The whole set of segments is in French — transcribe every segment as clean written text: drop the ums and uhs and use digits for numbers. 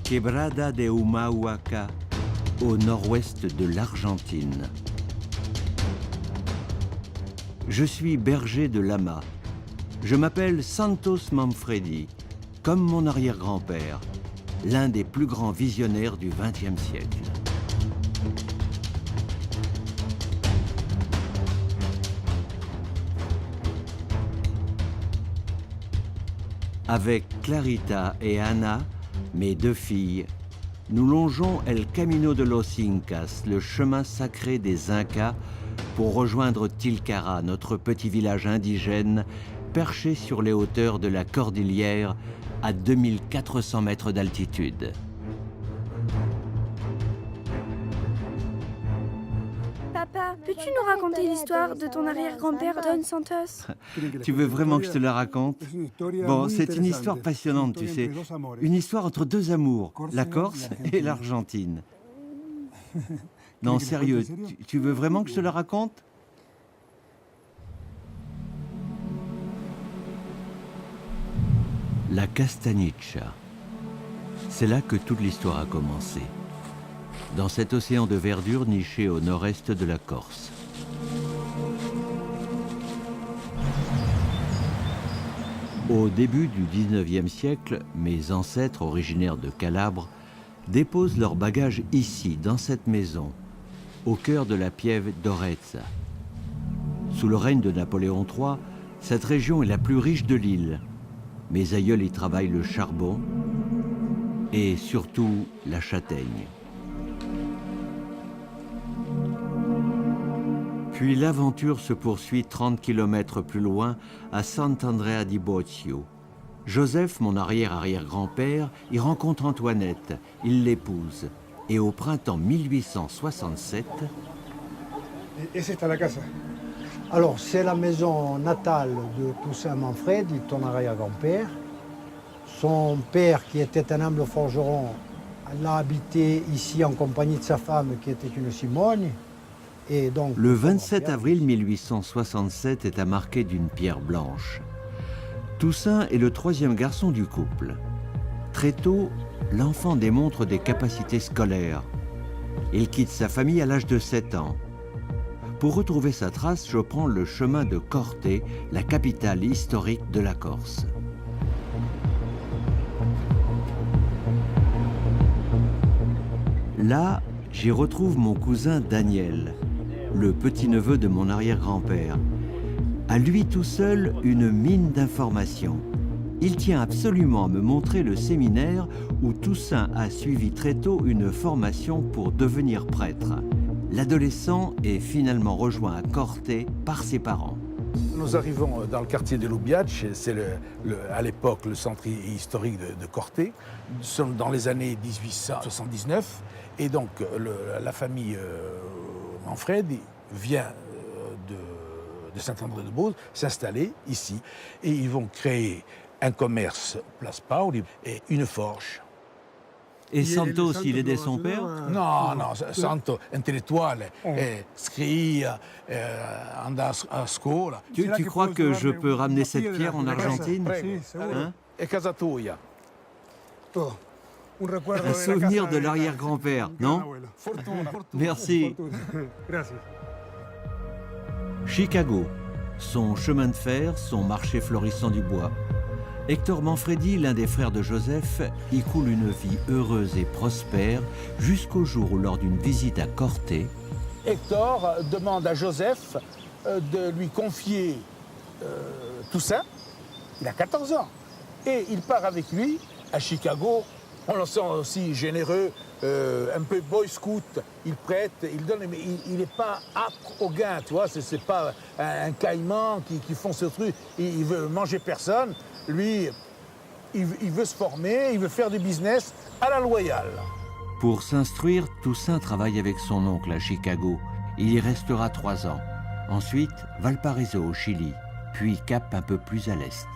Quebrada de Humahuaca, au nord-ouest de l'Argentine. Je suis berger de lamas. Je m'appelle Santos Manfredi, comme mon arrière-grand-père, l'un des plus grands visionnaires du XXe siècle. Avec Clarita et Ana, mes deux filles, nous longeons El Camino de los Incas, le chemin sacré des Incas, pour rejoindre Tilcara, notre petit village indigène, perché sur les hauteurs de la Cordillère à 2400 mètres d'altitude. Papa, peux-tu nous raconter l'histoire de ton arrière-grand-père Don Santos? Tu veux vraiment que je te la raconte? Bon, c'est une histoire passionnante, tu sais. Une histoire entre deux amours, la Corse et l'Argentine. Non, sérieux, tu veux vraiment que je te la raconte? La Castagniccia. C'est là que toute l'histoire a commencé. Dans cet océan de verdure niché au nord-est de la Corse. Au début du XIXe siècle, mes ancêtres originaires de Calabre déposent leurs bagages ici, dans cette maison, au cœur de la piève d'Orezza. Sous le règne de Napoléon III, cette région est la plus riche de l'île. Mes aïeuls y travaillent le charbon et surtout la châtaigne. Puis l'aventure se poursuit 30 km plus loin à Sant'Andrea di Boccio. Joseph, mon arrière-arrière-grand-père, y rencontre Antoinette, il l'épouse. Et au printemps 1867... Et c'est à la casa. Alors, c'est la maison natale de Toussaint Manfredi, ton arrière-grand-père. Son père, qui était un humble forgeron, l'a habité ici en compagnie de sa femme, qui était une Simone. Et donc, le 27 avril 1867 est à marquer d'une pierre blanche. Toussaint est le troisième garçon du couple. Très tôt, l'enfant démontre des capacités scolaires. Il quitte sa famille à l'âge de 7 ans. Pour retrouver sa trace, je prends le chemin de Corte, la capitale historique de la Corse. Là, j'y retrouve mon cousin Daniel, le petit-neveu de mon arrière-grand-père. À lui tout seul, une mine d'informations. Il tient absolument à me montrer le séminaire où Toussaint a suivi très tôt une formation pour devenir prêtre. L'adolescent est finalement rejoint à Corte par ses parents. Nous arrivons dans le quartier de Lubbiace, c'est à l'époque le centre historique de Corte. Nous sommes dans les années 1879 et donc la famille Manfredi vient de Saint-André-de-Beauce s'installer ici et ils vont créer un commerce Place Paoli et une forge. Et Santos, il aidait son père? No, Santo, intellettuale, scriva, andava a scuola. Tu crois que je peux ramener cette pierre en Argentine? Hein? Et casa tua. Un souvenir de l'arrière-grand-père, non? Merci. Chicago, son chemin de fer, son marché florissant du bois. Hector Manfredi, l'un des frères de Joseph, y coule une vie heureuse et prospère jusqu'au jour où, lors d'une visite à Corte, Hector demande à Joseph de lui confier Toussaint. Il a 14 ans. Et il part avec lui à Chicago. On le sent aussi généreux, un peu boy scout. Il prête, il donne, mais il n'est pas âpre au gain, tu vois. C'est pas un caïman qui font ce truc. Il veut manger personne. Lui, il veut se former, il veut faire du business à la loyale. Pour s'instruire, Toussaint travaille avec son oncle à Chicago. Il y restera 3 ans. Ensuite, Valparaiso au Chili, puis Cap un peu plus à l'est.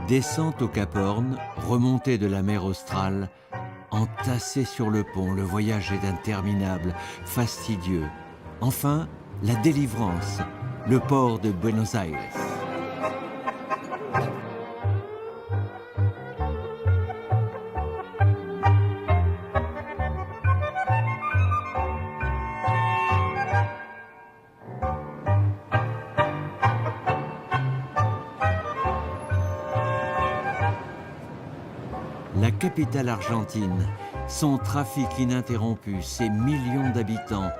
Descente au Cap Horn, remontée de la mer Australe, entassé sur le pont, le voyage est interminable, fastidieux. Enfin, la délivrance, le port de Buenos Aires. La capitale argentine, son trafic ininterrompu, ses millions d'habitants,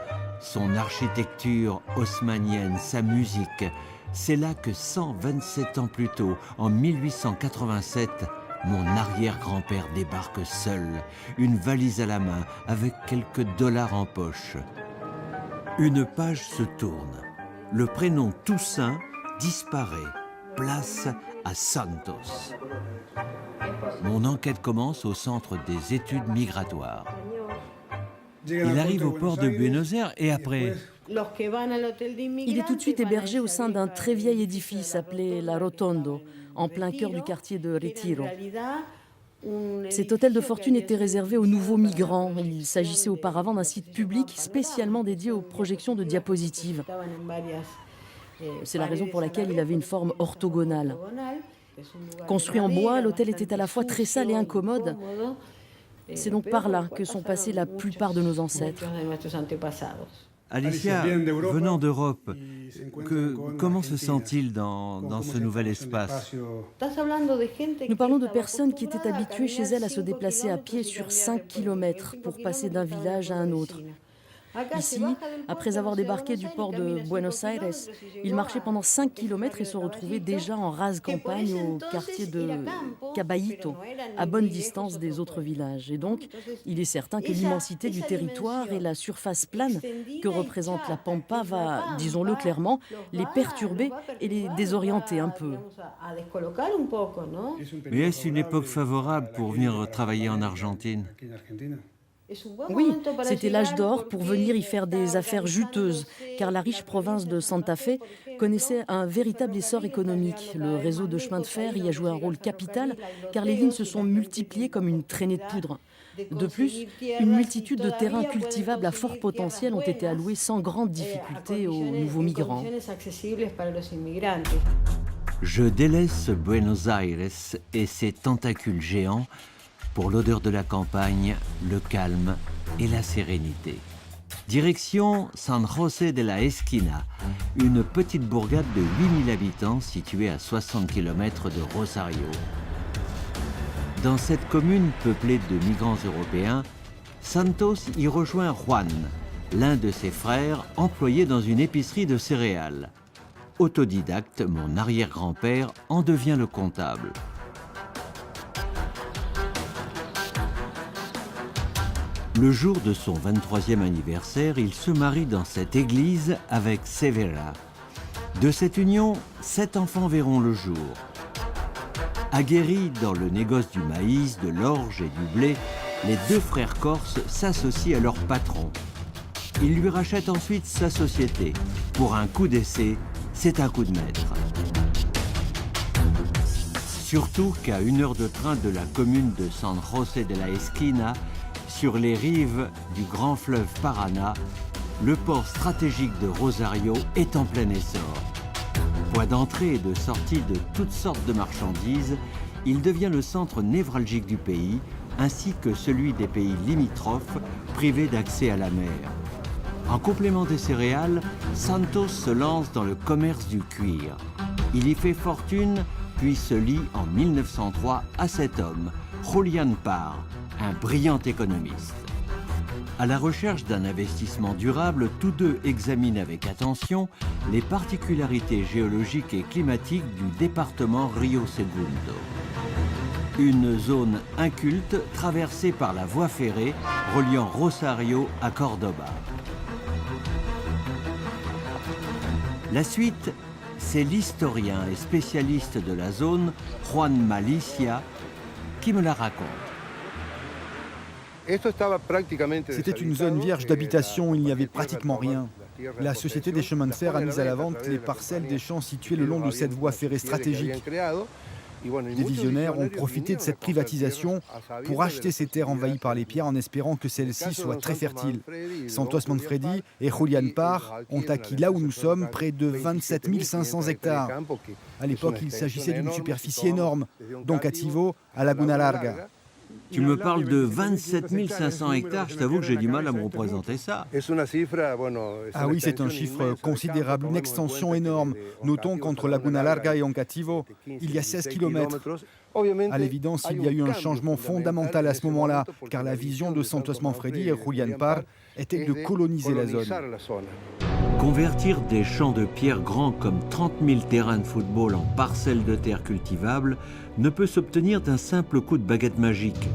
son architecture haussmannienne, sa musique, c'est là que 127 ans plus tôt, en 1887, mon arrière-grand-père débarque seul, une valise à la main, avec quelques dollars en poche. Une page se tourne. Le prénom Toussaint disparaît. Place à Santos. Mon enquête commence au centre des études migratoires. Il arrive au port de Buenos Aires et après... Il est tout de suite hébergé au sein d'un très vieil édifice appelé La Rotondo, en plein cœur du quartier de Retiro. Cet hôtel de fortune était réservé aux nouveaux migrants. Il s'agissait auparavant d'un site public spécialement dédié aux projections de diapositives. C'est la raison pour laquelle il avait une forme orthogonale. Construit en bois, l'hôtel était à la fois très sale et incommode. C'est donc par là que sont passés la plupart de nos ancêtres. Alicia, venant d'Europe, comment se sent-il dans ce nouvel espace? Nous parlons de personnes qui étaient habituées chez elles à se déplacer à pied sur 5 km pour passer d'un village à un autre. Ici, après avoir débarqué du port de Buenos Aires, ils marchaient pendant 5 km et se retrouvaient déjà en rase campagne au quartier de Caballito, à bonne distance des autres villages. Et donc, il est certain que l'immensité du territoire et la surface plane que représente la Pampa va, disons-le clairement, les perturber et les désorienter un peu. Mais est-ce une époque favorable pour venir travailler en Argentine? Oui, c'était l'âge d'or pour venir y faire des affaires juteuses, car la riche province de Santa Fe connaissait un véritable essor économique. Le réseau de chemin de fer y a joué un rôle capital, car les lignes se sont multipliées comme une traînée de poudre. De plus, une multitude de terrains cultivables à fort potentiel ont été alloués sans grande difficulté aux nouveaux migrants. Je délaisse Buenos Aires et ses tentacules géants pour l'odeur de la campagne, le calme et la sérénité. Direction San José de la Esquina, une petite bourgade de 8000 habitants située à 60 km de Rosario. Dans cette commune peuplée de migrants européens, Santos y rejoint Juan, l'un de ses frères employé dans une épicerie de céréales. Autodidacte, mon arrière-grand-père en devient le comptable. Le jour de son 23e anniversaire, il se marie dans cette église avec Severa. De cette union, 7 enfants verront le jour. Aguerris dans le négoce du maïs, de l'orge et du blé, les deux frères corses s'associent à leur patron. Ils lui rachètent ensuite sa société. Pour un coup d'essai, c'est un coup de maître. Surtout qu'à 1 heure de train de la commune de San José de la Esquina, sur les rives du grand fleuve Paraná, le port stratégique de Rosario est en plein essor. Point d'entrée et de sortie de toutes sortes de marchandises, il devient le centre névralgique du pays, ainsi que celui des pays limitrophes privés d'accès à la mer. En complément des céréales, Santos se lance dans le commerce du cuir. Il y fait fortune, puis se lie en 1903 à cet homme, Julián Parr, un brillant économiste. À la recherche d'un investissement durable, tous deux examinent avec attention les particularités géologiques et climatiques du département Rio Segundo. Une zone inculte traversée par la voie ferrée reliant Rosario à Cordoba. La suite, c'est l'historien et spécialiste de la zone, Juan Malicia, qui me la raconte. C'était une zone vierge d'habitation, il n'y avait pratiquement rien. La Société des chemins de fer a mis à la vente les parcelles des champs situés le long de cette voie ferrée stratégique. Les visionnaires ont profité de cette privatisation pour acheter ces terres envahies par les pierres en espérant que celles-ci soient très fertiles. Santos Manfredi et Julián Parr ont acquis là où nous sommes près de 27 500 hectares. À l'époque, il s'agissait d'une superficie énorme, d'Oncativo à Laguna Larga. Tu me parles de 27 500 hectares, je t'avoue que j'ai du mal à me représenter ça. Ah oui, c'est un chiffre considérable, une extension énorme. Notons qu'entre Laguna Larga et Oncativo, il y a 16 kilomètres. À l'évidence, il y a eu un changement fondamental à ce moment-là, car la vision de Santos Manfredi et Julián Parr était de coloniser la zone. Convertir des champs de pierre grands comme 30 000 terrains de football en parcelles de terre cultivables ne peut s'obtenir d'un simple coup de baguette magique.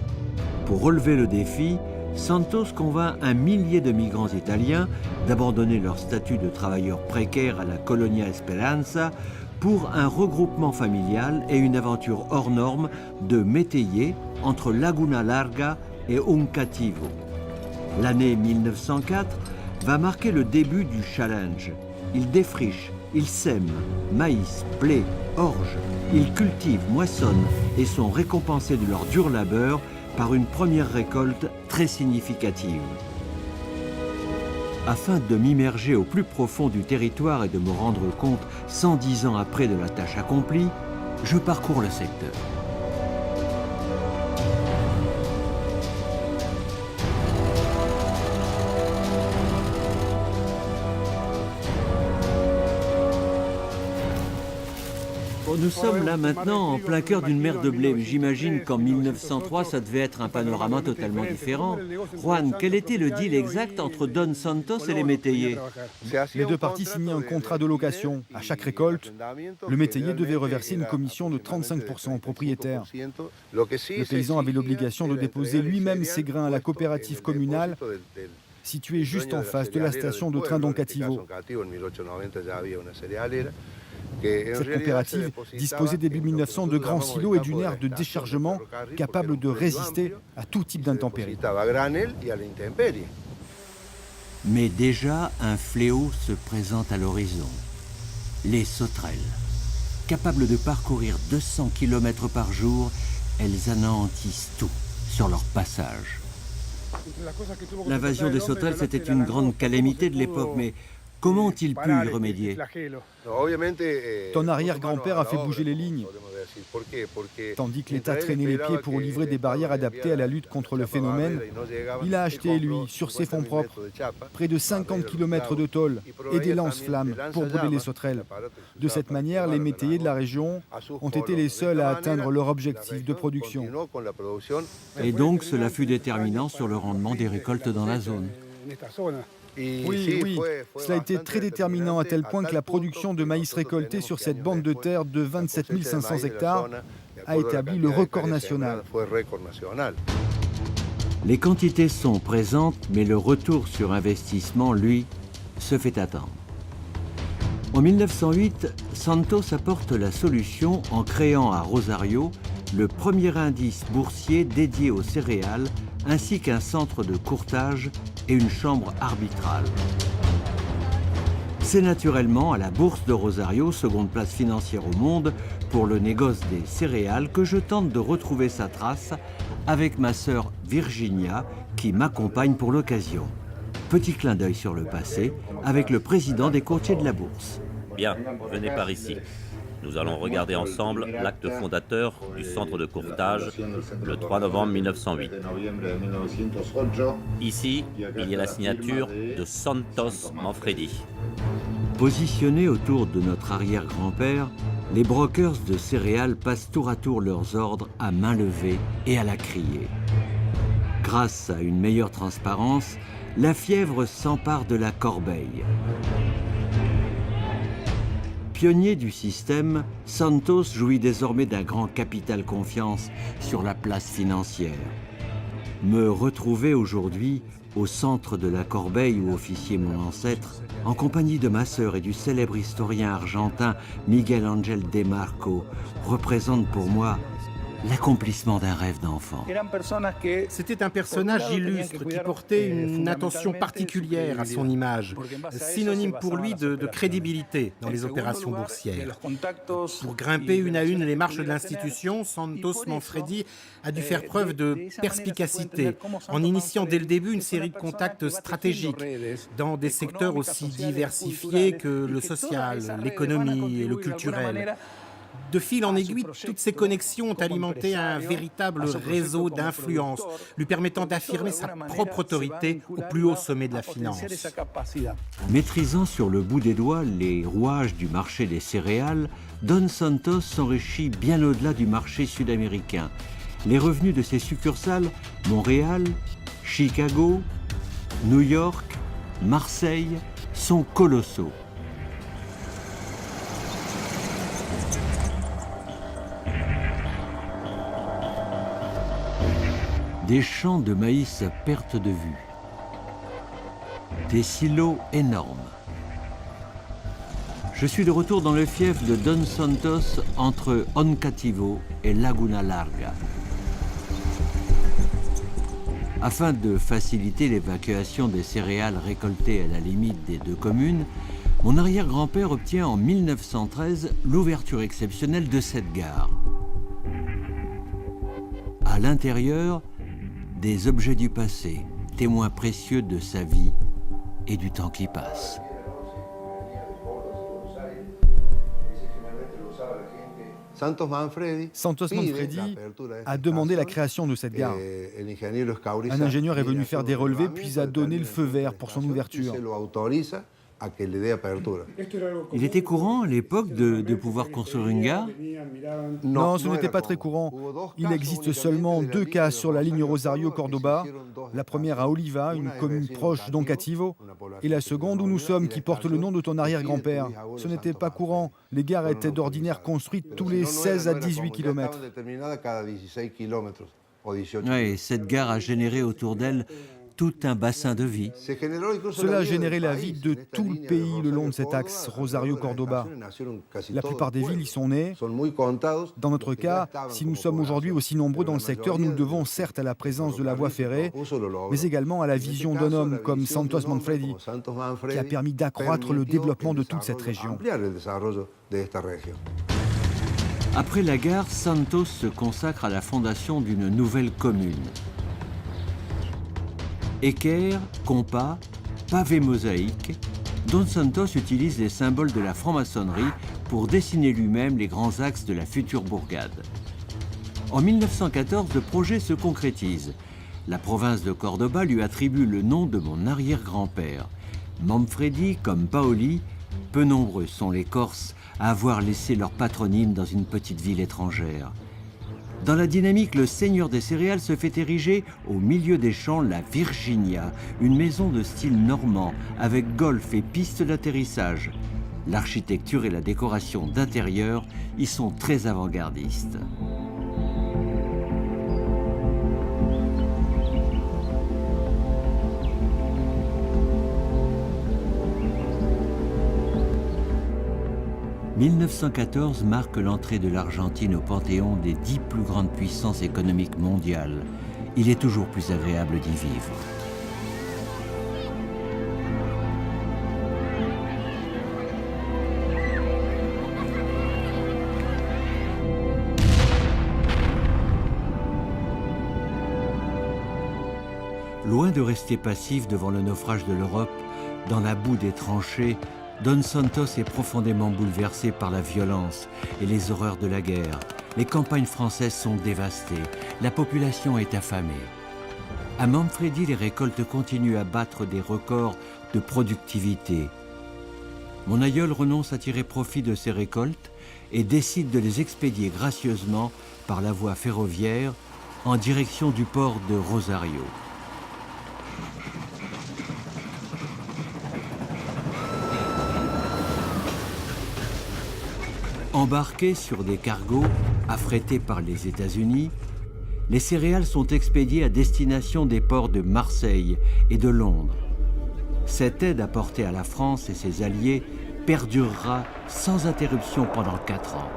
Pour relever le défi, Santos convainc un millier de migrants italiens d'abandonner leur statut de travailleurs précaires à la Colonia Esperanza pour un regroupement familial et une aventure hors norme de métayer entre Laguna Larga et Oncativo. L'année 1904 va marquer le début du challenge. Ils défrichent, ils sèment, maïs, blé, orge. Ils cultivent, moissonnent et sont récompensés de leur dur labeur par une première récolte très significative. Afin de m'immerger au plus profond du territoire et de me rendre compte, 110 ans après de la tâche accomplie, je parcours le secteur. Nous sommes là maintenant en plein cœur d'une mer de blé. J'imagine qu'en 1903, ça devait être un panorama totalement différent. Juan, quel était le deal exact entre Don Santos et les métayers? Les deux parties signaient un contrat de location. À chaque récolte, le métayer devait reverser une commission de 35% au propriétaire. Le paysan avait l'obligation de déposer lui-même ses grains à la coopérative communale située juste en face de la station de train d'Oncativo. Cette coopérative disposait début 1900 de grands silos et d'une aire de déchargement capable de résister à tout type d'intempéries. Mais déjà, un fléau se présente à l'horizon. Les sauterelles. Capables de parcourir 200 km par jour, elles anéantissent tout sur leur passage. L'invasion des sauterelles, c'était une grande calamité de l'époque, mais comment ont-ils pu y remédier? Ton arrière-grand-père a fait bouger les lignes, tandis que l'État traînait les pieds pour livrer des barrières adaptées à la lutte contre le phénomène. Il a acheté, lui, sur ses fonds propres, près de 50 km de tôle et des lance-flammes pour brûler les sauterelles. De cette manière, les métayers de la région ont été les seuls à atteindre leur objectif de production. Et donc, cela fut déterminant sur le rendement des récoltes dans la zone. Oui, cela a été très déterminant à tel point que la production de maïs récolté sur cette bande de terre de 27 500 hectares a établi le record national. Les quantités sont présentes, mais le retour sur investissement, lui, se fait attendre. En 1908, Santos apporte la solution en créant à Rosario le premier indice boursier dédié aux céréales, ainsi qu'un centre de courtage et une chambre arbitrale. C'est naturellement à la Bourse de Rosario, seconde place financière au monde pour le négoce des céréales, que je tente de retrouver sa trace avec ma sœur Virginia, qui m'accompagne pour l'occasion. Petit clin d'œil sur le passé avec le président des courtiers de la Bourse. Bien, venez par ici. Nous allons regarder ensemble l'acte fondateur du centre de courtage le 3 novembre 1908. Ici, il y a la signature de Santos Manfredi. Positionnés autour de notre arrière-grand-père, les brokers de céréales passent tour à tour leurs ordres à main levée et à la criée. Grâce à une meilleure transparence, la fièvre s'empare de la corbeille. Pionnier du système, Santos jouit désormais d'un grand capital confiance sur la place financière. Me retrouver aujourd'hui au centre de la corbeille où officiait mon ancêtre, en compagnie de ma sœur et du célèbre historien argentin Miguel Ángel de Marco, représente pour moi l'accomplissement d'un rêve d'enfant. C'était un personnage illustre qui portait une attention particulière à son image, synonyme pour lui de crédibilité dans les opérations boursières. Pour grimper une à une les marches de l'institution, Santos Manfredi a dû faire preuve de perspicacité en initiant dès le début une série de contacts stratégiques dans des secteurs aussi diversifiés que le social, l'économie et le culturel. De fil en aiguille, toutes ces connexions ont alimenté un véritable réseau d'influence, lui permettant d'affirmer sa propre autorité au plus haut sommet de la finance. Maîtrisant sur le bout des doigts les rouages du marché des céréales, Don Santos s'enrichit bien au-delà du marché sud-américain. Les revenus de ses succursales, Montréal, Chicago, New York, Marseille, sont colossaux. Des champs de maïs à perte de vue. Des silos énormes. Je suis de retour dans le fief de Don Santos entre Oncativo et Laguna Larga. Afin de faciliter l'évacuation des céréales récoltées à la limite des deux communes, mon arrière-grand-père obtient en 1913 l'ouverture exceptionnelle de cette gare. À l'intérieur, des objets du passé, témoins précieux de sa vie et du temps qui passe. Santos Manfredi a demandé la création de cette gare. Un ingénieur est venu faire des relevés puis a donné le feu vert pour son ouverture. Il était courant à l'époque de pouvoir construire une gare? Non, ce n'était pas très courant. Il existe seulement 2 cas sur la ligne Rosario-Cordoba. La première à Oliva, une commune proche d'Oncativo, et la seconde où nous sommes, qui porte le nom de ton arrière-grand-père. Ce n'était pas courant. Les gares étaient d'ordinaire construites tous les 16 à 18 kilomètres. Oui, cette gare a généré autour d'elle tout un bassin de vie. Cela a généré la vie de tout le pays le long de cet axe Rosario-Cordoba. La plupart des villes y sont nées. Dans notre cas, si nous sommes aujourd'hui aussi nombreux dans le secteur, nous devons certes à la présence de la voie ferrée, mais également à la vision d'un homme comme Santos Manfredi, qui a permis d'accroître le développement de toute cette région. Après la gare, Santos se consacre à la fondation d'une nouvelle commune. Équerre, compas, pavés mosaïques, Don Santos utilise les symboles de la franc-maçonnerie pour dessiner lui-même les grands axes de la future bourgade. En 1914, le projet se concrétise. La province de Cordoba lui attribue le nom de mon arrière-grand-père. Manfredi, comme Paoli, peu nombreux sont les Corses à avoir laissé leur patronyme dans une petite ville étrangère. Dans la dynamique, le seigneur des céréales se fait ériger au milieu des champs la Virginia, une maison de style normand avec golf et piste d'atterrissage. L'architecture et la décoration d'intérieur y sont très avant-gardistes. « 1914 marque l'entrée de l'Argentine au panthéon des 10 plus grandes puissances économiques mondiales. Il est toujours plus agréable d'y vivre. Loin de rester passif devant le naufrage de l'Europe, dans la boue des tranchées, Don Santos est profondément bouleversé par la violence et les horreurs de la guerre. Les campagnes françaises sont dévastées, la population est affamée. À Manfredi, les récoltes continuent à battre des records de productivité. Mon aïeul renonce à tirer profit de ces récoltes et décide de les expédier gracieusement par la voie ferroviaire en direction du port de Rosario. Embarqués sur des cargos affrétés par les États-Unis, les céréales sont expédiées à destination des ports de Marseille et de Londres. Cette aide apportée à la France et ses alliés perdurera sans interruption pendant 4 ans.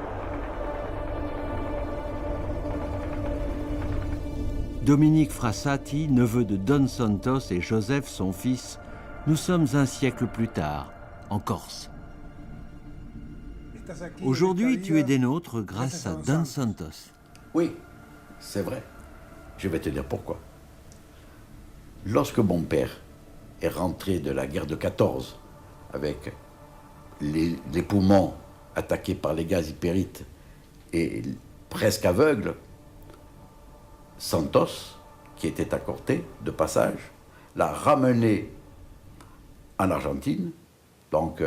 Dominique Frassati, neveu de Don Santos, et Joseph, son fils, nous sommes un siècle plus tard, en Corse. Aujourd'hui, tu es des nôtres grâce à Don Santos. Oui, c'est vrai. Je vais te dire pourquoi. Lorsque mon père est rentré de la guerre de 14 avec les poumons attaqués par les gaz hypérites et presque aveugle, Santos, qui était à Corté, de passage, l'a ramené en Argentine, donc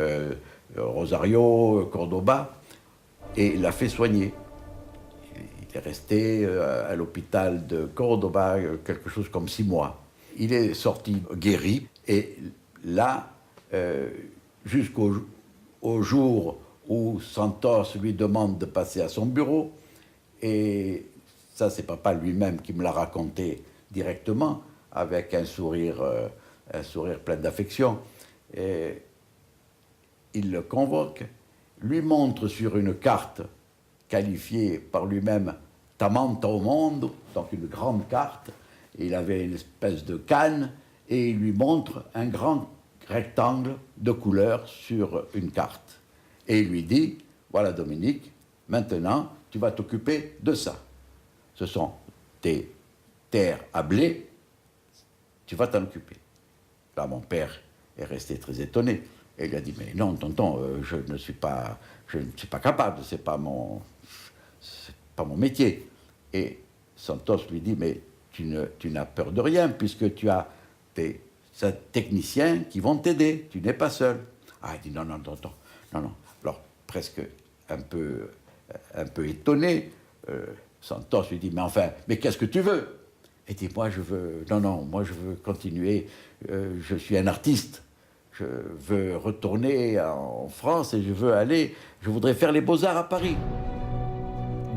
Rosario, Cordoba, et l'a fait soigner. Il est resté à l'hôpital de Cordoba quelque chose comme 6 mois. Il est sorti guéri, et là, jusqu'au jour où Santos lui demande de passer à son bureau, et ça c'est papa lui-même qui me l'a raconté directement, avec un sourire plein d'affection. Et il le convoque, lui montre sur une carte qualifiée par lui-même Tamanta au monde, donc une grande carte. Il avait une espèce de canne et il lui montre un grand rectangle de couleur sur une carte. Et il lui dit, voilà Dominique, maintenant tu vas t'occuper de ça. Ce sont tes terres à blé, tu vas t'en occuper. Là, mon père est resté très étonné. Et il a dit, mais non, tonton, je ne suis pas capable, c'est pas mon métier. Et Santos lui dit, mais tu n'as peur de rien, puisque tu as tes techniciens qui vont t'aider, tu n'es pas seul. Ah, il dit, non, tonton, non. Alors, presque un peu étonné, Santos lui dit, mais qu'est-ce que tu veux? Et il dit, moi je veux continuer, je suis un artiste, je veux retourner en France et je voudrais faire les Beaux-Arts à Paris.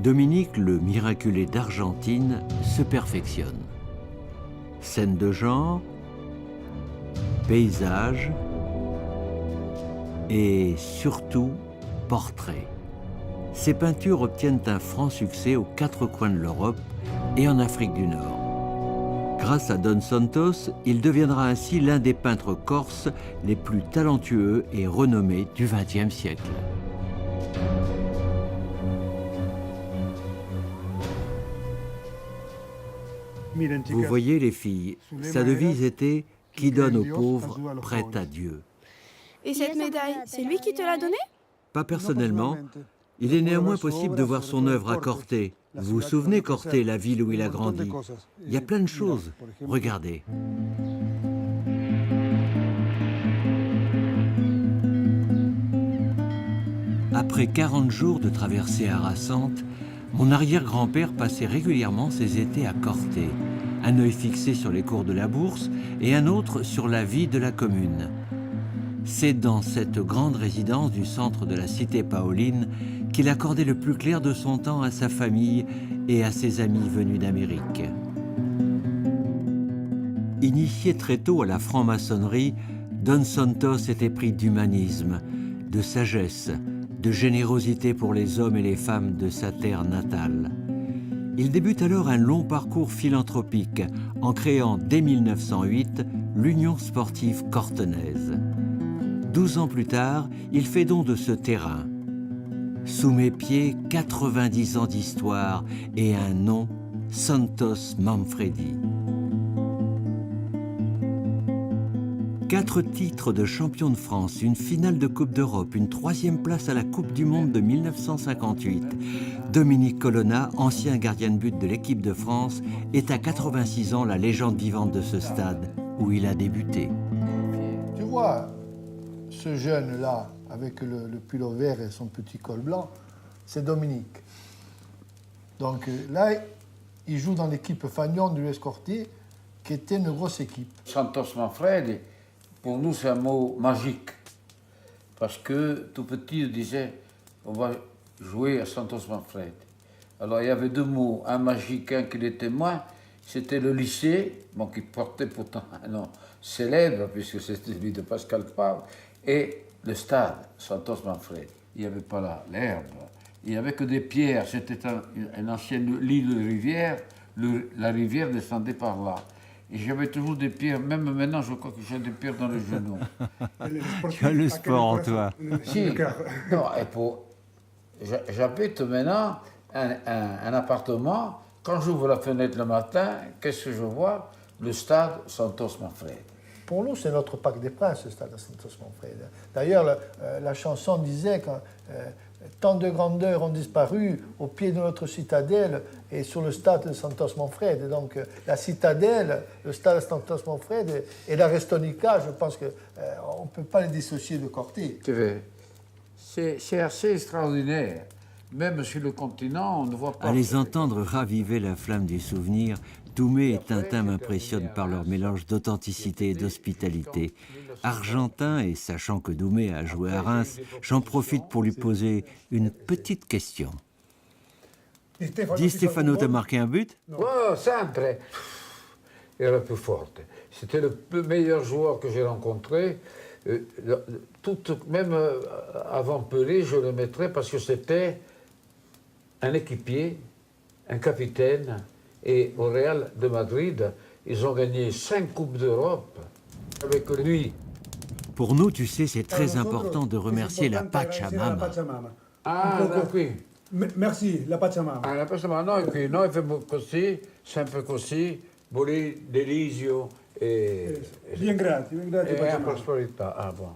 Dominique, le miraculé d'Argentine, se perfectionne. Scènes de genre, paysages et surtout portraits. Ses peintures obtiennent un franc succès aux 4 coins de l'Europe et en Afrique du Nord. Grâce à Don Santos, il deviendra ainsi l'un des peintres corses les plus talentueux et renommés du XXe siècle. Vous voyez les filles, sa devise était « Qui donne aux pauvres, prête à Dieu ». Et cette médaille, c'est lui qui te l'a donnée? Pas personnellement. Il est néanmoins possible de voir son œuvre à Corté. Vous vous souvenez Corté, la ville où il a grandi? Il y a plein de choses. Regardez. Après 40 jours de traversée harassante, mon arrière-grand-père passait régulièrement ses étés à Corté, un œil fixé sur les cours de la bourse et un autre sur la vie de la commune. C'est dans cette grande résidence du centre de la cité paoline qu'il accordait le plus clair de son temps à sa famille et à ses amis venus d'Amérique. Initié très tôt à la franc-maçonnerie, Don Santos était pris d'humanisme, de sagesse, de générosité pour les hommes et les femmes de sa terre natale. Il débute alors un long parcours philanthropique en créant dès 1908 l'Union sportive cortenaise. 12 ans plus tard, il fait don de ce terrain. Sous mes pieds, 90 ans d'histoire et un nom, Santos Manfredi. 4 titres de champion de France, une finale de Coupe d'Europe, une 3e place à la Coupe du Monde de 1958. Dominique Colonna, ancien gardien de but de l'équipe de France, est à 86 ans la légende vivante de ce stade où il a débuté. Tu vois, ce jeune-là, avec le pull vert et son petit col blanc, c'est Dominique. Donc là, il joue dans l'équipe Fagnon du Escorté, qui était une grosse équipe. Santos Manfredi, pour nous, c'est un mot magique. Parce que, tout petit, on disait, on va jouer à Santos Manfredi. Alors, il y avait 2 mots, un magique, un qui l'était moins. C'était le lycée, bon, qui portait pourtant un nom célèbre, puisque c'était celui de Pascal Favre, et le stade, Santos Manfredi. Il n'y avait pas l'herbe, il n'y avait que des pierres. C'était une ancienne île de rivière la rivière descendait par là. Et j'avais toujours des pierres, même maintenant je crois que j'ai des pierres dans les genoux. Tu as le sport en toi. Si, non, j'habite maintenant un appartement. Quand j'ouvre la fenêtre le matin, qu'est-ce que je vois? Le stade Santos Manfredi. Pour nous, c'est notre Parc des Princes, le stade Santos Manfredi. D'ailleurs, la chanson disait que tant de grandeurs ont disparu au pied de notre citadelle et sur le stade de Santos Manfredi. Donc, la citadelle, le stade Santos Manfredi et la Restonica, je pense qu'on ne peut pas les dissocier de Corté. C'est assez extraordinaire. Même sur le continent, on ne voit pas... À les entendre raviver la flamme du souvenir, Doumé et Tintin m'impressionnent par leur mélange d'authenticité et d'hospitalité. Argentin, et sachant que Doumé a joué à Reims, j'en profite pour lui poser une petite question. Di Stefano t'a marqué un but? Oh, sempre. Era più forte. C'était le meilleur joueur que j'ai rencontré. Même avant Pelé, je le mettrais parce que c'était un équipier, un capitaine. Et au Real de Madrid, ils ont gagné 5 Coupes d'Europe avec lui. Pour nous, tu sais, c'est très important de remercier la Pachamama. Ah, qui? Merci, la Pachamama. Ah, la Pachamama, noi facciamo così, sempre così, voli delisio e... Bien grazie, e prosperità. Ah, bon.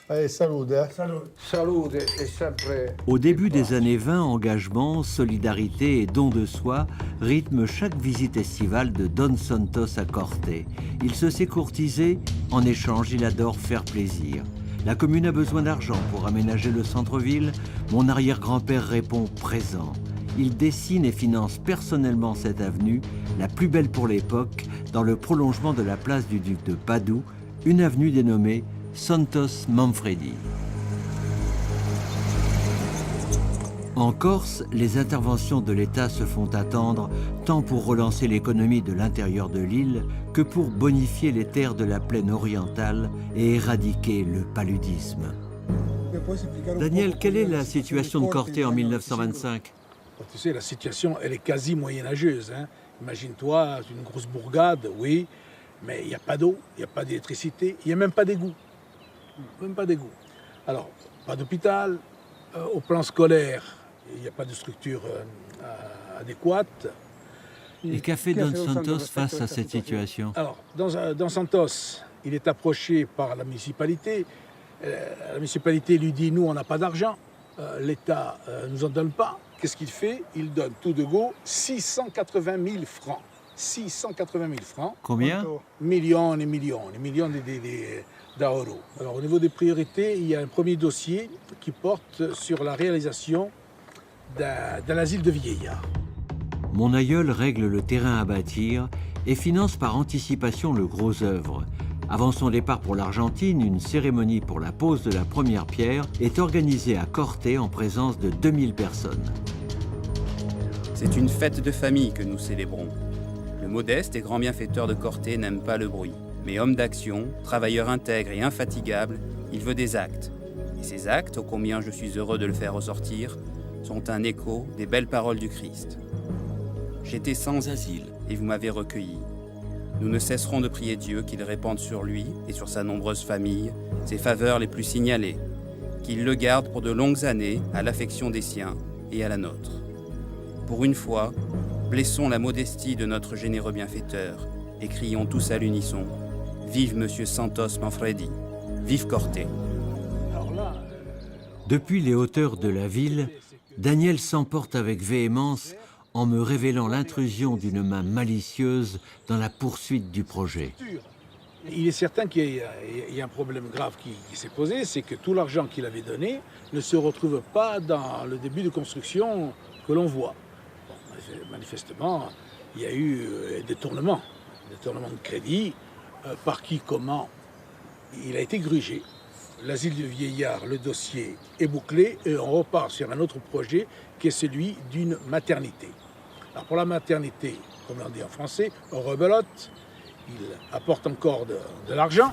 Allez, salute. Salute et sempre... Au début des années 20, engagement, solidarité et don de soi rythment chaque visite estivale de Don Santos à Corté. Il se sait courtiser, en échange il adore faire plaisir. La commune a besoin d'argent pour aménager le centre-ville. Mon arrière-grand-père répond présent. Il dessine et finance personnellement cette avenue, la plus belle pour l'époque, dans le prolongement de la place du duc de Padoue, une avenue dénommée Santos Manfredi. En Corse, les interventions de l'État se font attendre, tant pour relancer l'économie de l'intérieur de l'île que pour bonifier les terres de la plaine orientale et éradiquer le paludisme. Daniel, quelle est la situation de Corté en 1925? Tu sais, la situation, elle est quasi moyenâgeuse. Hein. Imagine-toi, une grosse bourgade, oui, mais il n'y a pas d'eau, il n'y a pas d'électricité, il n'y a même pas d'égout. Même pas d'égout. Alors, pas d'hôpital, au plan scolaire, il n'y a pas de structure adéquate. Et qu'a fait Don Santos face à cette situation? Alors, dans Santos, il est approché par la municipalité. La municipalité lui dit, nous, on n'a pas d'argent. L'État ne nous en donne pas. Qu'est-ce qu'il fait? Il donne tout de go 680 000 francs. 680 000 francs. Combien? Millions d'euros. Alors, au niveau des priorités, il y a un premier dossier qui porte sur la réalisation d'un asile de vieillards. Mon aïeul règle le terrain à bâtir et finance par anticipation le gros œuvre. Avant son départ pour l'Argentine, une cérémonie pour la pose de la première pierre est organisée à Corté en présence de 2000 personnes. C'est une fête de famille que nous célébrons. Le modeste et grand bienfaiteur de Corté n'aime pas le bruit. Mais homme d'action, travailleur intègre et infatigable, il veut des actes. Et ces actes, ô combien je suis heureux de le faire ressortir, sont un écho des belles paroles du Christ. J'étais sans asile et vous m'avez recueilli. Nous ne cesserons de prier Dieu qu'il répande sur lui et sur sa nombreuse famille ses faveurs les plus signalées, qu'il le garde pour de longues années à l'affection des siens et à la nôtre. Pour une fois, blessons la modestie de notre généreux bienfaiteur et crions tous à l'unisson: vive Monsieur Santos Manfredi, vive Corté. Depuis les hauteurs de la ville, Daniel s'emporte avec véhémence en me révélant l'intrusion d'une main malicieuse dans la poursuite du projet. Il est certain qu'il y a un problème grave qui s'est posé, c'est que tout l'argent qu'il avait donné ne se retrouve pas dans le début de construction que l'on voit. Bon, manifestement, il y a eu des détournements de crédit, par qui, comment. Il a été grugé. L'asile du vieillard, le dossier est bouclé et on repart sur un autre projet qui est celui d'une maternité. Alors pour la maternité, comme on dit en français, on rebelote, il apporte encore de l'argent.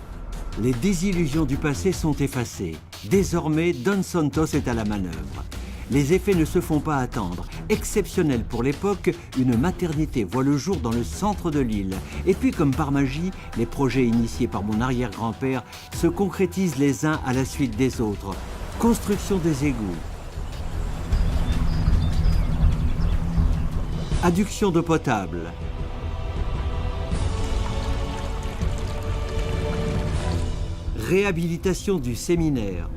Les désillusions du passé sont effacées. Désormais, Don Santos est à la manœuvre. Les effets ne se font pas attendre. Exceptionnel pour l'époque, une maternité voit le jour dans le centre de l'île. Et puis, comme par magie, les projets initiés par mon arrière-grand-père se concrétisent les uns à la suite des autres. Construction des égouts, adduction d'eau potable, réhabilitation du séminaire,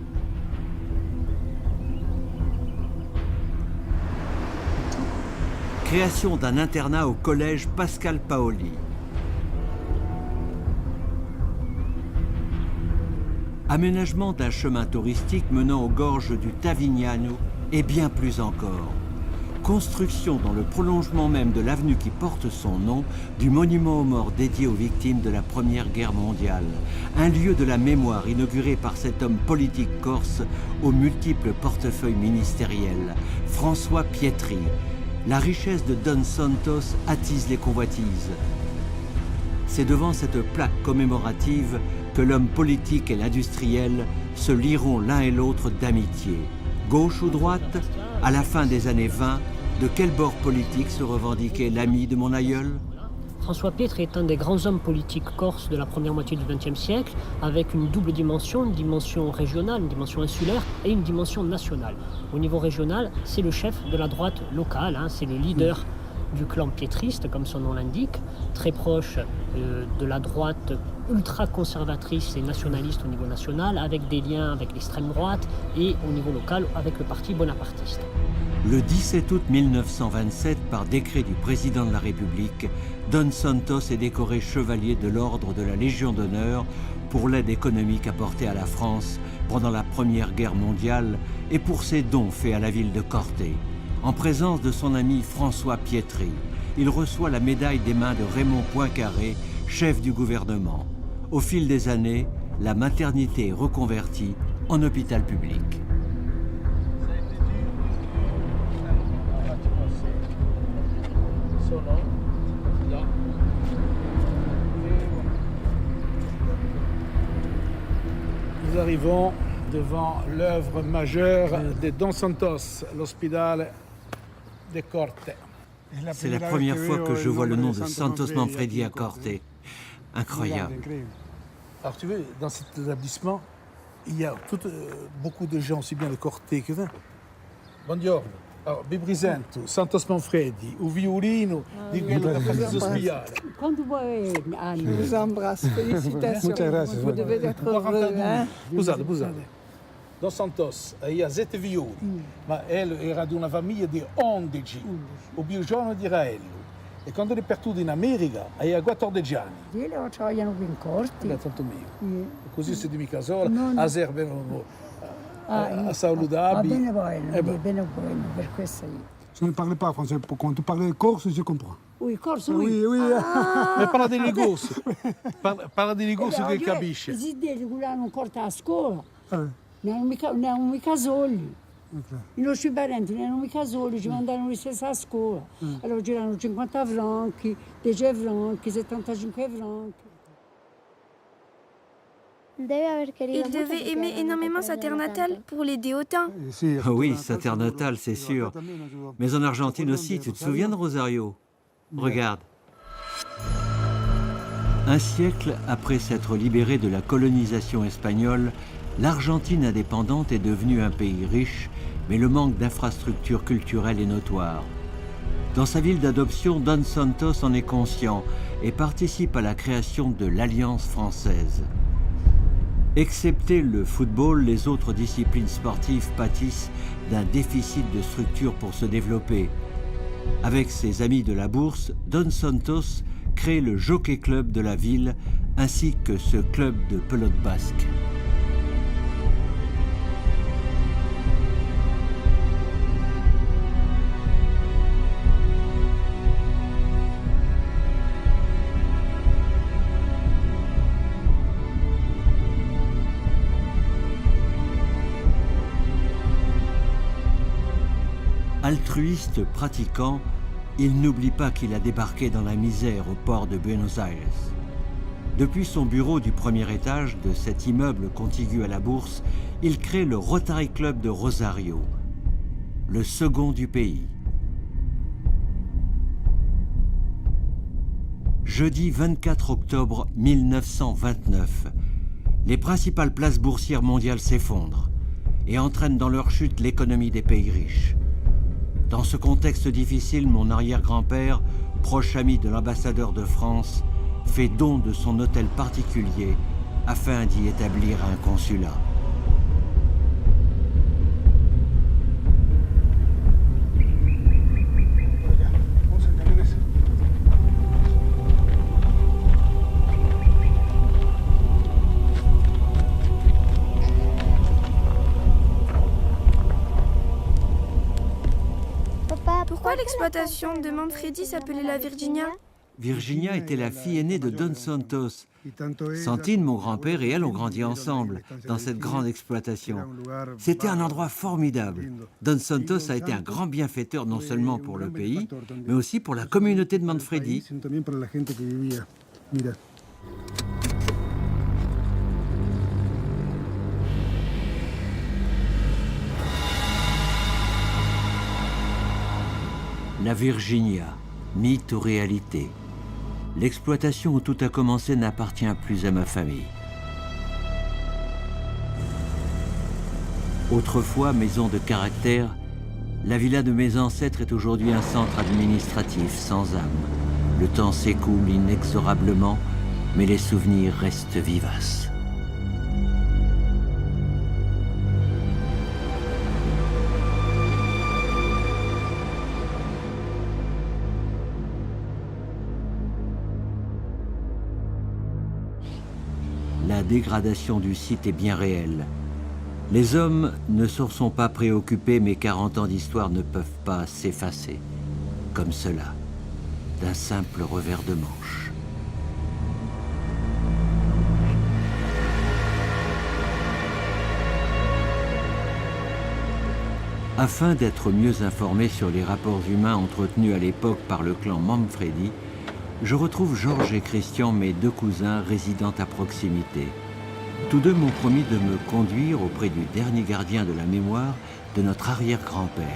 création d'un internat au collège Pascal Paoli. Aménagement d'un chemin touristique menant aux gorges du Tavignano et bien plus encore. Construction dans le prolongement même de l'avenue qui porte son nom du monument aux morts dédié aux victimes de la Première Guerre mondiale. Un lieu de la mémoire inauguré par cet homme politique corse aux multiples portefeuilles ministériels, François Pietri. La richesse de Don Santos attise les convoitises. C'est devant cette plaque commémorative que l'homme politique et l'industriel se lieront l'un et l'autre d'amitié. Gauche ou droite, à la fin des années 20, de quel bord politique se revendiquait l'ami de mon aïeul ? François Pietri est un des grands hommes politiques corses de la première moitié du XXe siècle, avec une double dimension, une dimension régionale, une dimension insulaire et une dimension nationale. Au niveau régional, c'est le chef de la droite locale, c'est le leader du clan piétriste, comme son nom l'indique, très proche de la droite ultra-conservatrice et nationaliste au niveau national, avec des liens avec l'extrême droite et au niveau local avec le parti bonapartiste. Le 17 août 1927, par décret du président de la République, Don Santos est décoré chevalier de l'ordre de la Légion d'honneur pour l'aide économique apportée à la France pendant la Première Guerre mondiale et pour ses dons faits à la ville de Corte. En présence de son ami François Pietri, il reçoit la médaille des mains de Raymond Poincaré, chef du gouvernement. Au fil des années, la maternité est reconvertie en hôpital public. Nous arrivons devant l'œuvre majeure de Don Santos, l'hôpital de Corte. C'est la première fois que je vois le nom de Santos Manfredi à Corte. Incroyable. Alors tu veux, dans cet établissement, il y a beaucoup de gens, aussi bien de Corte que de... Buongiorno. Alors, vi presento Santos Manfredi, o violino di quello da Casa Spiale. Quand vuoi, Anne, je vous embrasse. Félicitations. Muchas gracias. Vous devez être heureux. Scusate. Don Santos aveva 7 violi, ma era di una famiglia di 11, o più giovane di Raello. E quando è partito in America aveva 14 anni. Io le ho in corti. Tanto mio. Così si mi casò, a Serve a Saulo d'Abi. Bene buono, per questo io. Je ne parle pas français. Quand tu parles corse, je comprends. Oui, corso, oui. Ma parla di negozio. Parla di negozio che capisce. I zideli non porta a scuola. Non erano mica soli. I nostri parenti non erano mica soli, ci mandavano stessa a scuola. Allora c'erano 50 franchi, 10 franchi, 75 franchi. Il devait aimer énormément sa terre natale pour l'aider autant. Oui, sa terre natale, c'est sûr. Mais en Argentine aussi, tu te souviens de Rosario ? Regarde. Un siècle après s'être libérée de la colonisation espagnole, l'Argentine indépendante est devenue un pays riche, mais le manque d'infrastructures culturelles est notoire. Dans sa ville d'adoption, Don Santos en est conscient et participe à la création de l'Alliance française. Excepté le football, les autres disciplines sportives pâtissent d'un déficit de structure pour se développer. Avec ses amis de la bourse, Don Santos crée le Jockey Club de la ville ainsi que ce club de pelote basque. Altruiste pratiquant, il n'oublie pas qu'il a débarqué dans la misère au port de Buenos Aires. Depuis son bureau du premier étage de cet immeuble contigu à la bourse, il crée le Rotary Club de Rosario. le second du pays. Jeudi 24 octobre 1929, les principales places boursières mondiales s'effondrent et entraînent dans leur chute l'économie des pays riches. Dans ce contexte difficile, mon arrière-grand-père, proche ami de l'ambassadeur de France, fait don de son hôtel particulier afin d'y établir un consulat. Pourquoi l'exploitation de Manfredi s'appelait la Virginia? Virginia était la fille aînée de Don Santos. Santine, mon grand-père, et elle ont grandi ensemble dans cette grande exploitation. C'était un endroit formidable. Don Santos a été un grand bienfaiteur non seulement pour le pays, mais aussi pour la communauté de Manfredi. La Virginia, mythe ou réalité. L'exploitation où tout a commencé n'appartient plus à ma famille. Autrefois maison de caractère, la villa de mes ancêtres est aujourd'hui un centre administratif sans âme. Le temps s'écoule inexorablement, mais les souvenirs restent vivaces. La dégradation du site est bien réelle. Les hommes ne s'en sont pas préoccupés, mais 40 ans d'histoire ne peuvent pas s'effacer, comme cela, d'un simple revers de manche. Afin d'être mieux informé sur les rapports humains entretenus à l'époque par le clan Manfredi, je retrouve Georges et Christian, mes deux cousins résidant à proximité. Tous deux m'ont promis de me conduire auprès du dernier gardien de la mémoire de notre arrière-grand-père.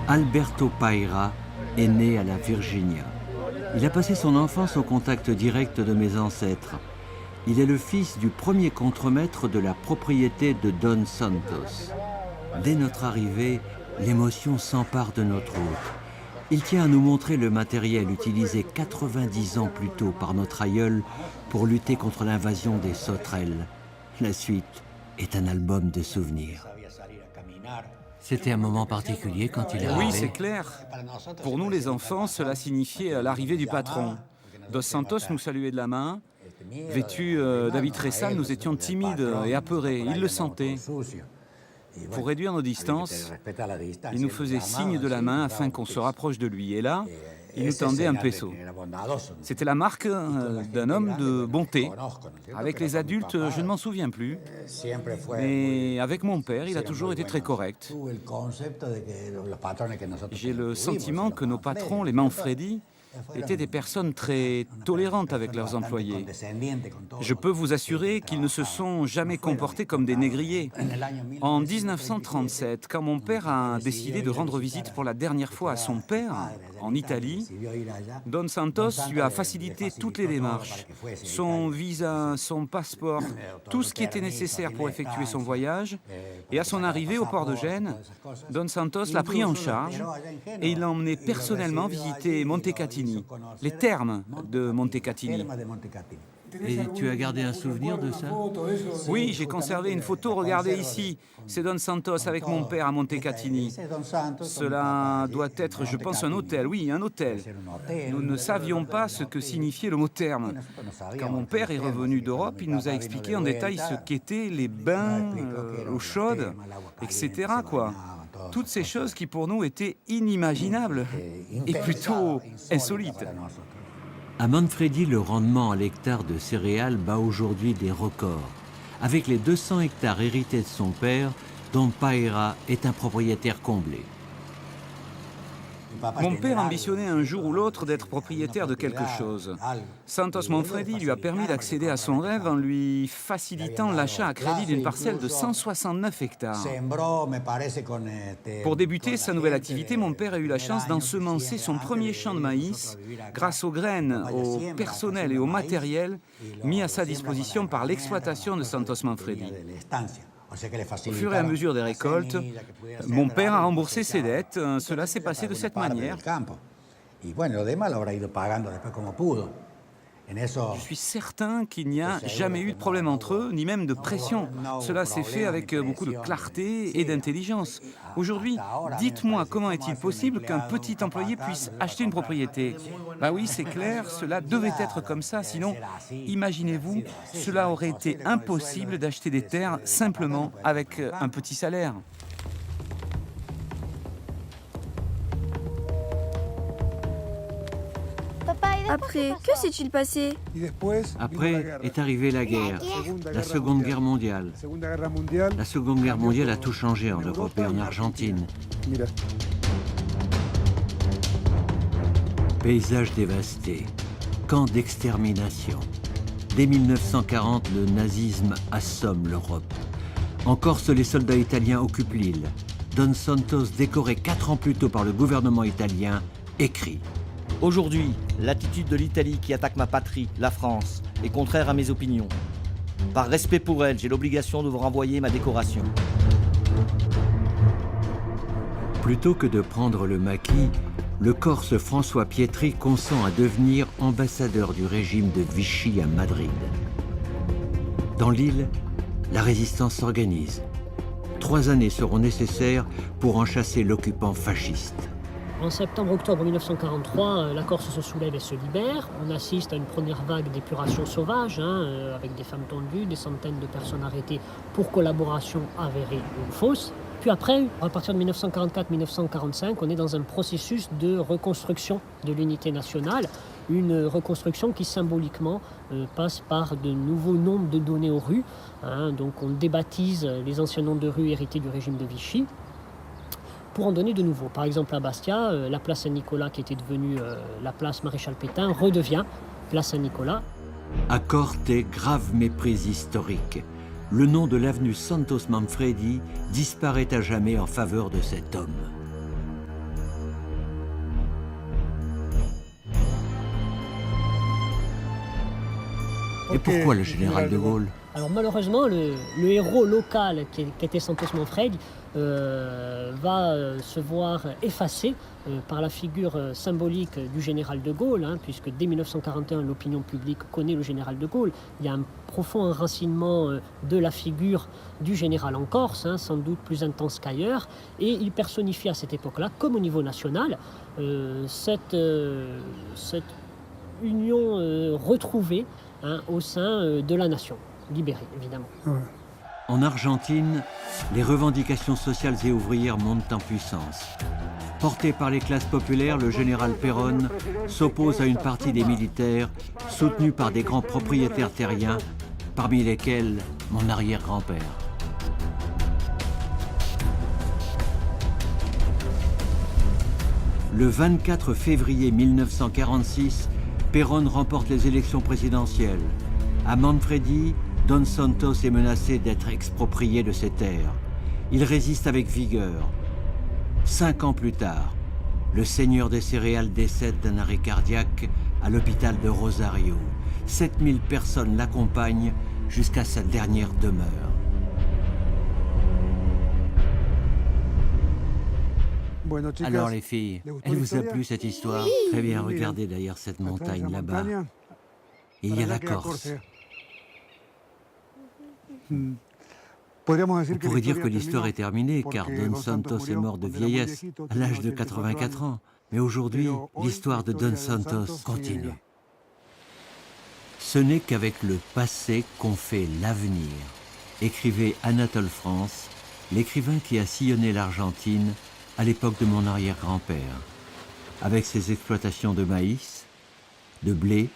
Alberto Paira est né à la Virginia. Il a passé son enfance au contact direct de mes ancêtres. Il est le fils du premier contremaître de la propriété de Don Santos. Dès notre arrivée, l'émotion s'empare de notre hôte. Il tient à nous montrer le matériel utilisé 90 ans plus tôt par notre aïeul pour lutter contre l'invasion des sauterelles. La suite est un album de souvenirs. C'était un moment particulier quand il est arrivé. Oui, c'est clair. Pour nous, les enfants, cela signifiait l'arrivée du patron. Dos Santos nous saluait de la main. Vêtus d'habits très sales, nous étions timides et apeurés. Il le sentait. Pour réduire nos distances, il nous faisait signe de la main afin qu'on se rapproche de lui. Et là, il nous tendait un peso. C'était la marque d'un homme de bonté. Avec les adultes, je ne m'en souviens plus. Mais avec mon père, il a toujours été très correct. J'ai le sentiment que nos patrons, les Manfredi, étaient des personnes très tolérantes avec leurs employés. Je peux vous assurer qu'ils ne se sont jamais comportés comme des négriers. En 1937, quand mon père a décidé de rendre visite pour la dernière fois à son père, en Italie, Don Santos lui a facilité toutes les démarches. Son visa, son passeport, tout ce qui était nécessaire pour effectuer son voyage. Et à son arrivée au port de Gênes, Don Santos l'a pris en charge et il l'a emmené personnellement visiter Montecatini, les thermes de Montecatini. Et tu as gardé un souvenir de ça? Oui, j'ai conservé une photo, regardez ici. C'est Don Santos avec mon père à Montecatini. Cela doit être, je pense, un hôtel. Oui, un hôtel. Nous ne savions pas ce que signifiait le mot therme. Quand mon père est revenu d'Europe, il nous a expliqué en détail ce qu'étaient les bains, l'eau chaude, etc., quoi. Toutes ces choses qui pour nous étaient inimaginables et plutôt insolites. À Manfredi, le rendement à l'hectare de céréales bat aujourd'hui des records. Avec les 200 hectares hérités de son père, Don Paira est un propriétaire comblé. Mon père ambitionnait un jour ou l'autre d'être propriétaire de quelque chose. Santos Manfredi lui a permis d'accéder à son rêve en lui facilitant l'achat à crédit d'une parcelle de 169 hectares. Pour débuter sa nouvelle activité, mon père a eu la chance d'ensemencer son premier champ de maïs grâce aux graines, au personnel et au matériel mis à sa disposition par l'exploitation de Santos Manfredi. Au fur et à mesure des récoltes, mon père a remboursé ses dettes. Cela s'est passé de cette manière. Je suis certain qu'il n'y a jamais eu de problème entre eux, ni même de pression. Cela s'est fait avec beaucoup de clarté et d'intelligence. Aujourd'hui, dites-moi comment est-il possible qu'un petit employé puisse acheter une propriété? Bah oui, c'est clair, cela devait être comme ça, sinon, imaginez-vous, cela aurait été impossible d'acheter des terres simplement avec un petit salaire. Après, que s'est-il passé? Après est arrivée la guerre, la Seconde Guerre mondiale. La Seconde Guerre mondiale a tout changé en Europe et en Argentine. Paysages dévastés, camps d'extermination. Dès 1940, le nazisme assomme l'Europe. En Corse, les soldats italiens occupent l'île. Don Santos, décoré 4 ans plus tôt par le gouvernement italien, écrit: Aujourd'hui, l'attitude de l'Italie qui attaque ma patrie, la France, est contraire à mes opinions. Par respect pour elle, j'ai l'obligation de vous renvoyer ma décoration. Plutôt que de prendre le maquis, le Corse François Pietri consent à devenir ambassadeur du régime de Vichy à Madrid. Dans l'île, la résistance s'organise. 3 années seront nécessaires pour en chasser l'occupant fasciste. En septembre-octobre 1943, la Corse se soulève et se libère. On assiste à une première vague d'épuration sauvage, avec des femmes tondues, des centaines de personnes arrêtées pour collaboration avérée ou fausse. Puis après, à partir de 1944-1945, on est dans un processus de reconstruction de l'unité nationale, une reconstruction qui symboliquement passe par de nouveaux noms de données aux rues. Donc on débaptise les anciens noms de rues hérités du régime de Vichy, pour en donner de nouveaux. Par exemple, à Bastia, la place Saint-Nicolas, qui était devenue la place Maréchal Pétain, redevient place Saint-Nicolas. À Corte, grave méprise historique. Le nom de l'avenue Santos Manfredi disparaît à jamais en faveur de cet homme. Et pourquoi le général de Gaulle? Alors malheureusement, le héros local qui était Santos Manfredi va se voir effacé par la figure symbolique du général de Gaulle, puisque dès 1941, l'opinion publique connaît le général de Gaulle. Il y a un profond enracinement de la figure du général en Corse, sans doute plus intense qu'ailleurs, et il personnifie à cette époque-là, comme au niveau national, cette union retrouvée au sein de la nation, libérée évidemment. En Argentine, les revendications sociales et ouvrières montent en puissance. Porté par les classes populaires, le général Perón s'oppose à une partie des militaires soutenus par des grands propriétaires terriens, parmi lesquels mon arrière-grand-père. Le 24 février 1946, Perón remporte les élections présidentielles. À Manfredi, Don Santos est menacé d'être exproprié de ses terres. Il résiste avec vigueur. 5 ans plus tard, le seigneur des céréales décède d'un arrêt cardiaque à l'hôpital de Rosario. 7000 personnes l'accompagnent jusqu'à sa dernière demeure. Alors les filles, elle vous a plu cette histoire? Très bien, regardez d'ailleurs cette montagne là-bas. Il y a la Corse. On pourrait dire que l'histoire est terminée car Don Santos est mort de vieillesse à l'âge de 84 ans. Mais aujourd'hui, l'histoire de Don Santos continue. Ce n'est qu'avec le passé qu'on fait l'avenir, écrivait Anatole France, l'écrivain qui a sillonné l'Argentine à l'époque de mon arrière-grand-père, avec ses exploitations de maïs, de blé,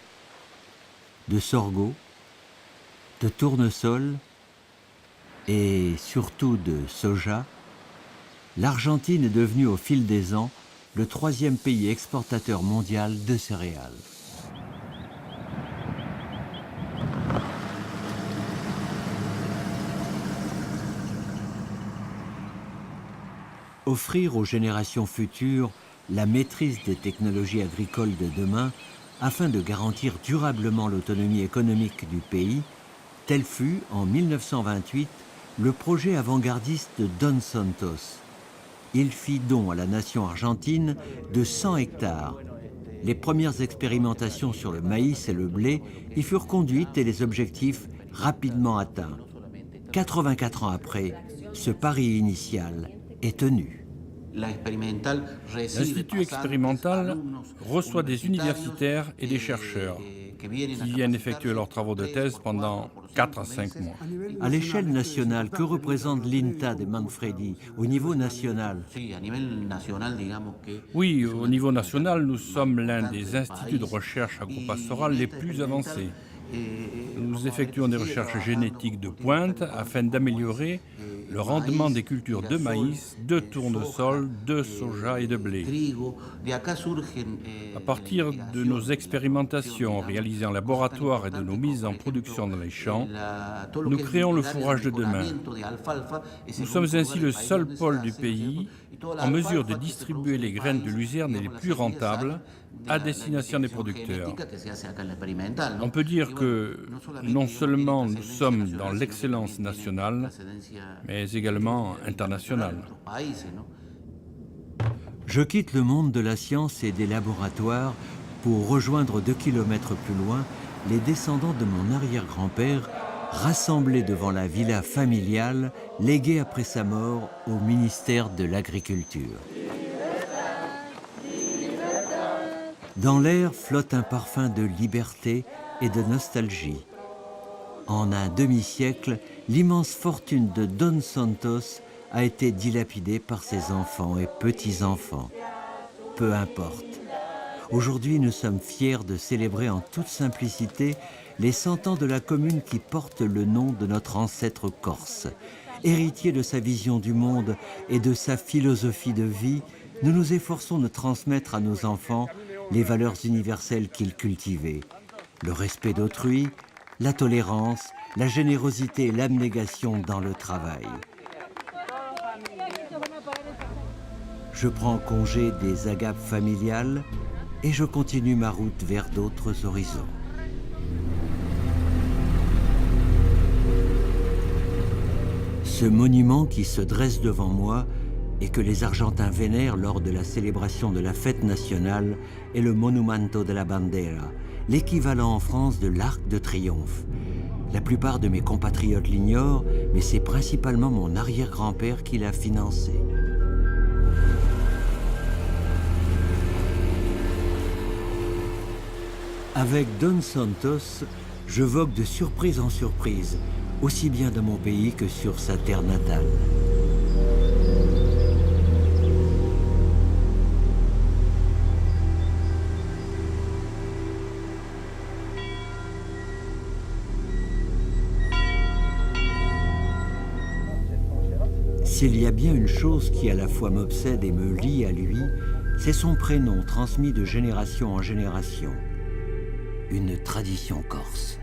de sorgho, de tournesol et surtout de soja. L'Argentine est devenue au fil des ans le 3e pays exportateur mondial de céréales. Offrir aux générations futures la maîtrise des technologies agricoles de demain afin de garantir durablement l'autonomie économique du pays, tel fut, en 1928, le projet avant-gardiste de Don Santos. Il fit don à la nation argentine de 100 hectares. Les premières expérimentations sur le maïs et le blé y furent conduites et les objectifs rapidement atteints. 84 ans après, ce pari initial est tenu. L'Institut expérimental reçoit des universitaires et des chercheurs qui viennent effectuer leurs travaux de thèse pendant 4 à 5 mois. À l'échelle nationale, que représente l'INTA de Manfredi au niveau national? Oui, au niveau national, nous sommes l'un des instituts de recherche agropastorale les plus avancés. Nous effectuons des recherches génétiques de pointe afin d'améliorer le rendement des cultures de maïs, de tournesol, de soja et de blé. À partir de nos expérimentations réalisées en laboratoire et de nos mises en production dans les champs, nous créons le fourrage de demain. Nous sommes ainsi le seul pôle du pays en mesure de distribuer les graines de luzerne les plus rentables à destination des producteurs. On peut dire que non seulement nous sommes dans l'excellence nationale, mais également internationale. Je quitte le monde de la science et des laboratoires pour rejoindre 2 kilomètres plus loin les descendants de mon arrière-grand-père rassemblés devant la villa familiale léguée après sa mort au ministère de l'Agriculture. Dans l'air flotte un parfum de liberté et de nostalgie. En un demi-siècle, l'immense fortune de Don Santos a été dilapidée par ses enfants et petits-enfants. Peu importe. Aujourd'hui, nous sommes fiers de célébrer en toute simplicité les 100 ans de la commune qui porte le nom de notre ancêtre corse. Héritier de sa vision du monde et de sa philosophie de vie, nous nous efforçons de transmettre à nos enfants les valeurs universelles qu'il cultivait. Le respect d'autrui, la tolérance, la générosité et l'abnégation dans le travail. Je prends congé des agapes familiales et je continue ma route vers d'autres horizons. Ce monument qui se dresse devant moi et que les Argentins vénèrent lors de la célébration de la fête nationale est le Monumento de la Bandera, l'équivalent en France de l'Arc de Triomphe. La plupart de mes compatriotes l'ignorent, mais c'est principalement mon arrière-grand-père qui l'a financé. Avec Don Santos, je vogue de surprise en surprise, aussi bien dans mon pays que sur sa terre natale. S'il y a bien une chose qui à la fois m'obsède et me lie à lui, c'est son prénom transmis de génération en génération. Une tradition corse.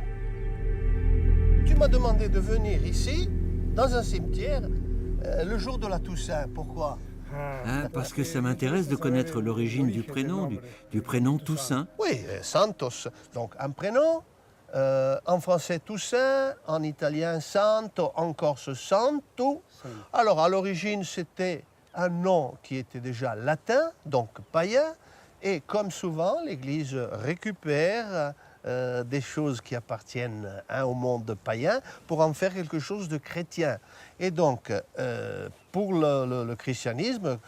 Tu m'as demandé de venir ici, dans un cimetière, le jour de la Toussaint. Pourquoi? Parce que ça m'intéresse de connaître l'origine du prénom Toussaint. Oui, Santos, donc un prénom. En français Toussaint, en italien Santo, en corse Santo. Alors à l'origine c'était un nom qui était déjà latin, donc païen, et comme souvent l'Église récupère des choses qui appartiennent au monde païen pour en faire quelque chose de chrétien. Et donc pour le christianisme,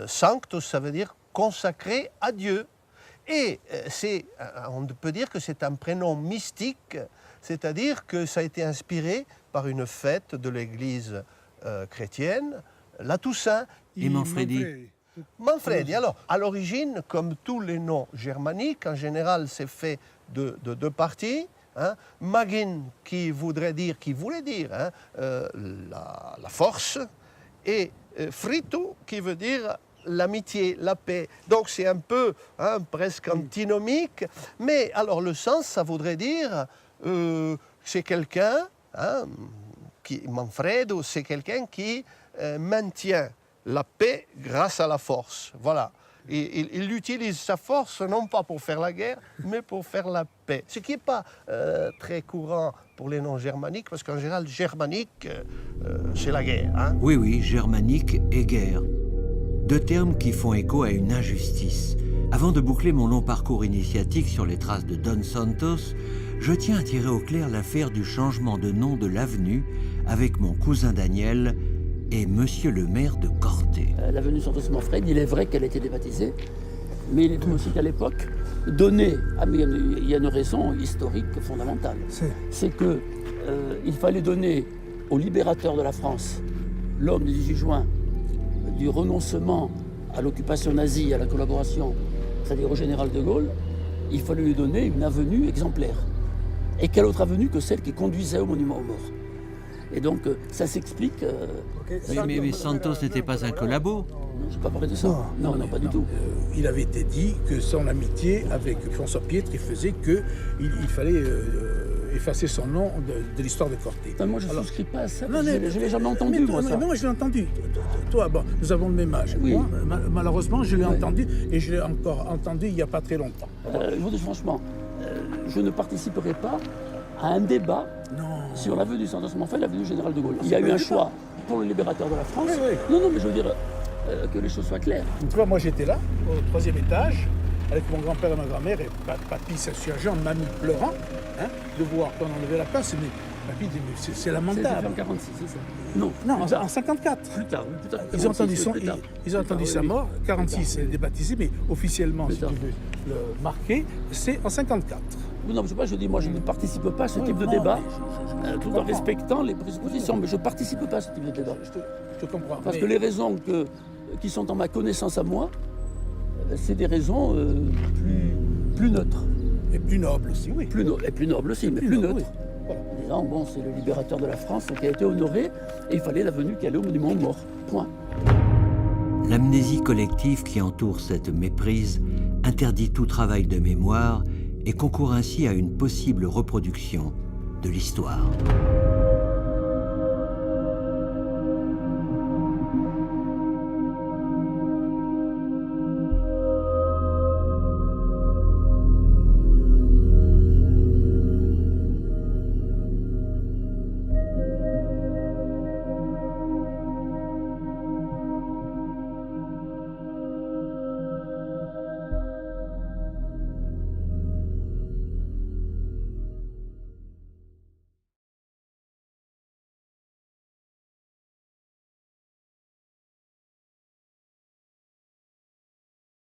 Sanctus ça veut dire consacré à Dieu. Et on peut dire que c'est un prénom mystique, c'est-à-dire que ça a été inspiré par une fête de l'Église chrétienne, la Toussaint. Et Manfredi? Manfredi, alors, à l'origine, comme tous les noms germaniques, en général, c'est fait de deux parties. Hein. Magin, qui voulait dire la force, et Fritu, qui veut dire l'amitié, la paix. Donc c'est un peu presque antinomique, mais alors le sens, ça voudrait dire c'est quelqu'un, Manfredo, c'est quelqu'un qui maintient la paix grâce à la force. Voilà. Il utilise sa force non pas pour faire la guerre, mais pour faire la paix. Ce qui n'est pas très courant pour les non-germaniques, parce qu'en général, germanique, c'est la guerre. Hein. Oui, germanique et guerre. Deux termes qui font écho à une injustice. Avant de boucler mon long parcours initiatique sur les traces de Don Santos, je tiens à tirer au clair l'affaire du changement de nom de l'avenue avec mon cousin Daniel et monsieur le maire de Corté. L'avenue Santos Manfredi, il est vrai qu'elle a été débaptisée, mais il est vrai aussi qu'à l'époque, il y a une raison historique fondamentale. C'est qu'il fallait donner au libérateur de la France, l'homme du 18 juin, du renoncement à l'occupation nazie, à la collaboration, c'est-à-dire au général de Gaulle, il fallait lui donner une avenue exemplaire. Et quelle autre avenue que celle qui conduisait au monument aux morts. Et donc, ça s'explique... Mais Santos n'était pas un collabo. Non, je n'ai pas parlé de ça. Non, pas du tout. Il avait été dit que son amitié avec François Pietri faisait qu'il fallait effacer son nom de l'histoire de Corté. Moi, je ne souscris pas à ça. Je ne l'ai jamais entendu, moi, ça. Non, je l'ai entendu. Toi, bon, nous avons le même âge. Oui. Moi, malheureusement, je l'ai entendu, et je l'ai encore entendu il n'y a pas très longtemps. Je vous dis franchement, je ne participerai pas à un débat sur l'avenue Santos Manfredi et l'avenue Général de Gaulle. Il y a eu un choix pour le libérateur de la France. Non, mais je veux dire que les choses soient claires. Tu vois, moi j'étais là, au 3e étage, avec mon grand-père et ma grand-mère, et papy s'insurgeant, mamie pleurant, de voir qu'on enlevait la place. Mais papy dit, mais c'est lamentable. C'était en 46, c'est ça? Non, en 54. Plus tard. Ils ont entendu sa mort, 46 c'est débaptisé, mais officiellement, si tu veux le marquer, c'est en 54. Non, je dis, moi je ne participe pas à ce type de débat, tout en respectant les présuppositions, mais je ne participe pas à ce type de débat. Je te comprends. Parce que les raisons qui sont en ma connaissance à moi, c'est des raisons plus neutres. Et plus nobles aussi, oui. Plus nobles aussi, mais plus neutres. Voilà. Disant, bon, c'est le libérateur de la France qui a été honoré, et il fallait l'avenue qui allait au monument aux morts. Point. L'amnésie collective qui entoure cette méprise interdit tout travail de mémoire et concourt ainsi à une possible reproduction de l'histoire.